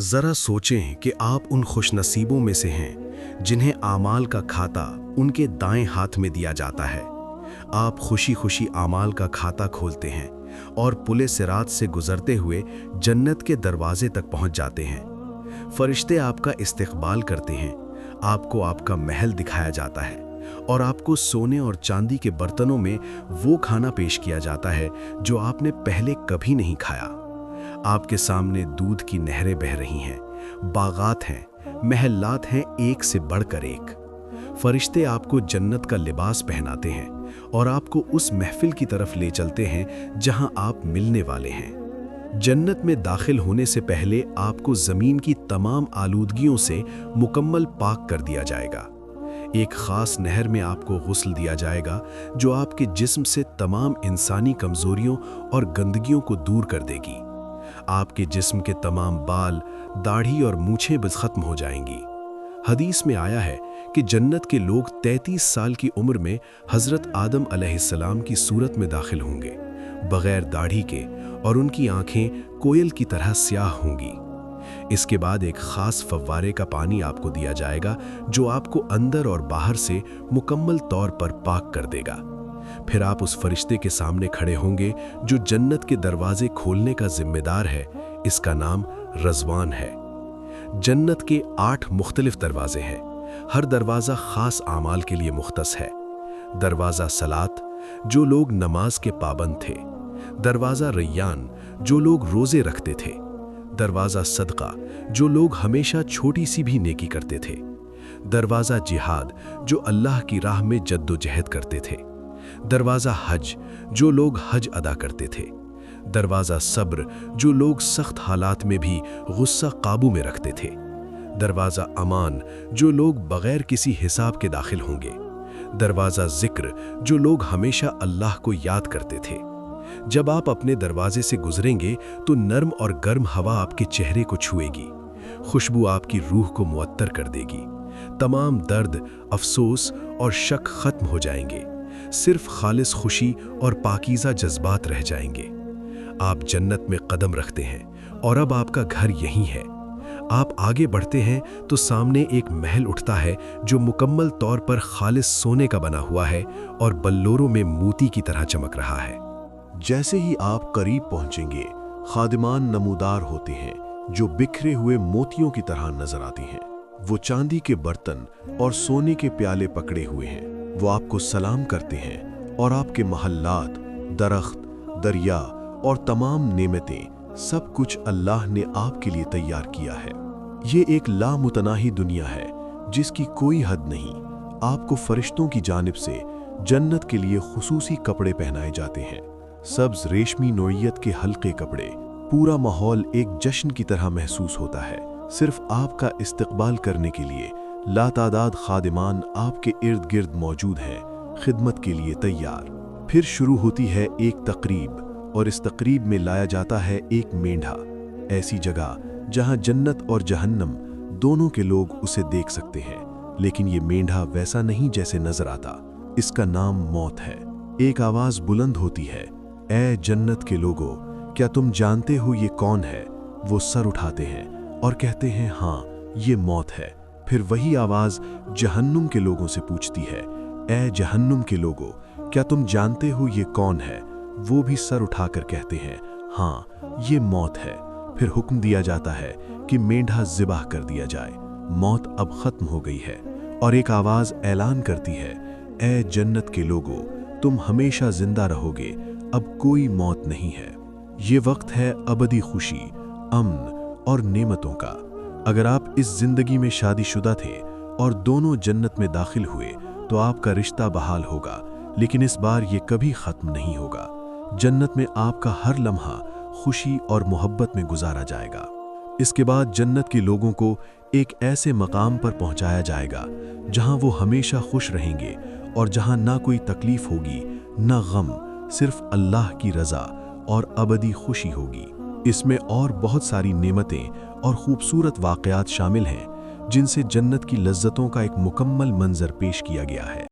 ज़रा सोचें कि आप उन खुशनसीबों में से हैं जिन्हें आमाल का खाता उनके दाएं हाथ में दिया जाता है। आप खुशी खुशी आमाल का खाता खोलते हैं और पुले सिरात से गुजरते हुए जन्नत के दरवाजे तक पहुंच जाते हैं। फरिश्ते आपका इस्तकबाल करते हैं, आपको आपका महल दिखाया जाता है और आपको सोने और चांदी के बर्तनों में वो खाना पेश किया जाता है जो आपने पहले कभी नहीं खाया। आपके सामने दूध की नहरें बह रही हैं, बागात हैं, महल्लात हैं एक से बढ़कर एक। फरिश्ते आपको जन्नत का लिबास पहनाते हैं और आपको उस महफिल की तरफ ले चलते हैं जहां आप मिलने वाले हैं। जन्नत में दाखिल होने से पहले आपको ज़मीन की तमाम आलूदगियों से मुकम्मल पाक कर दिया जाएगा। एक ख़ास नहर में आपको गुस्ल दिया जाएगा जो आपके जिस्म से तमाम इंसानी कमज़ोरियों और गंदगियों को दूर कर देगी। आपके जिस्म के तमाम बाल, दाढ़ी और मूछें बस खत्म हो जाएंगी। हदीस में आया है कि जन्नत के लोग 33 साल की उम्र में हज़रत आदम अलैहिस्सलाम की सूरत में दाखिल होंगे, बग़ैर दाढ़ी के, और उनकी आंखें कोयल की तरह स्याह होंगी। इसके बाद एक ख़ास फव्वारे का पानी आपको दिया जाएगा जो आपको अंदर और बाहर से मुकम्मल तौर पर पाक कर देगा। फिर आप उस फरिश्ते के सामने खड़े होंगे जो जन्नत के दरवाजे खोलने का जिम्मेदार है। इसका नाम रज़वान है। जन्नत के 8 मुख्तलिफ दरवाजे हैं। हर दरवाज़ा ख़ास आमाल के लिए मुख्तस है। दरवाज़ा सलात, जो लोग नमाज के पाबंद थे। दरवाज़ा रैयान, जो लोग रोज़े रखते थे। दरवाज़ा सदका, जो लोग हमेशा छोटी सी भी नेकी करते थे। दरवाज़ा जिहाद, जो अल्लाह की राह में जद्दोजहद करते थे। दरवाज़ा हज, जो लोग हज अदा करते थे। दरवाज़ा सब्र, जो लोग सख्त हालात में भी गुस्सा काबू में रखते थे। दरवाज़ा अमान, जो लोग बग़ैर किसी हिसाब के दाखिल होंगे। दरवाज़ा ज़िक्र, जो लोग हमेशा अल्लाह को याद करते थे। जब आप अपने दरवाजे से गुजरेंगे तो नर्म और गर्म हवा आपके चेहरे को छुएगी। खुशबू आपकी रूह को मुअत्तर कर देगी। तमाम दर्द, अफसोस और शक खत्म हो जाएंगे। सिर्फ खालिस खुशी और पाकीज़ा जज्बात रह जाएंगे। आप जन्नत में कदम रखते हैं और अब आपका घर यहीं है। आप आगे बढ़ते हैं तो सामने एक महल उठता है जो मुकम्मल तौर पर खालिस सोने का बना हुआ है और बल्लोरों में मोती की तरह चमक रहा है। जैसे ही आप करीब पहुंचेंगे, खादिमान नमूदार होते हैं जो बिखरे हुए मोतियों की तरह नजर आती हैं। वो चांदी के बर्तन और सोने के प्याले पकड़े हुए हैं। वो आपको सलाम करते हैं और आपके महल्लात, दरख्त, दरिया और तमाम नेमतें, सब कुछ अल्लाह ने आपके लिए तैयार किया है। ये एक लामुतनाही दुनिया है जिसकी कोई हद नहीं। आपको फरिश्तों की जानिब से जन्नत के लिए खुसूसी कपड़े पहनाए जाते हैं। सब्ज रेशमी नोयत के हल्के कपड़े। पूरा माहौल एक जश्न की तरह महसूस होता है। सिर्फ आपका इस्तकबाल करने के लिए लातादाद खादिमान आपके इर्द गिर्द मौजूद हैं, खिदमत के लिए तैयार। फिर शुरू होती है एक तकरीब और इस तकरीब में लाया जाता है एक मेंढा, ऐसी जगह जहां जन्नत और जहन्नम दोनों के लोग उसे देख सकते हैं। लेकिन ये मेंढा वैसा नहीं जैसे नजर आता। इसका नाम मौत है। एक आवाज बुलंद होती है, ऐ जन्नत के लोगों, क्या तुम जानते हो ये कौन है? वो सर उठाते हैं और कहते हैं, हाँ, ये मौत है। फिर वही आवाज जहन्नुम के लोगों से पूछती है, ऐ जहन्नुम के लोगों, क्या तुम जानते हो ये कौन है? वो भी सर उठाकर कहते हैं, हाँ, ये मौत है। फिर हुक्म दिया जाता है कि मेंढा ज़िबाह कर दिया जाए। मौत अब खत्म हो गई है और एक आवाज ऐलान करती है, ऐ जन्नत के लोगों, तुम हमेशा जिंदा रहोगे, अब कोई मौत नहीं है। ये वक्त है अबदी खुशी, अमन और नेमतों का। अगर आप इस जिंदगी में शादीशुदा थे और दोनों जन्नत में दाखिल हुए तो आपका रिश्ता बहाल होगा, लेकिन इस बार ये कभी खत्म नहीं होगा। जन्नत में आपका हर लम्हा खुशी और मोहब्बत में गुजारा जाएगा। इसके बाद जन्नत के लोगों को एक ऐसे मकाम पर पहुंचाया जाएगा जहां वो हमेशा खुश रहेंगे और जहां ना कोई तकलीफ होगी, ना गम, सिर्फ अल्लाह की रज़ा और अबदी खुशी होगी। इसमें और बहुत सारी नेमतें और खूबसूरत वाक़यात शामिल हैं जिनसे जन्नत की लज्जतों का एक मुकम्मल मंजर पेश किया गया है।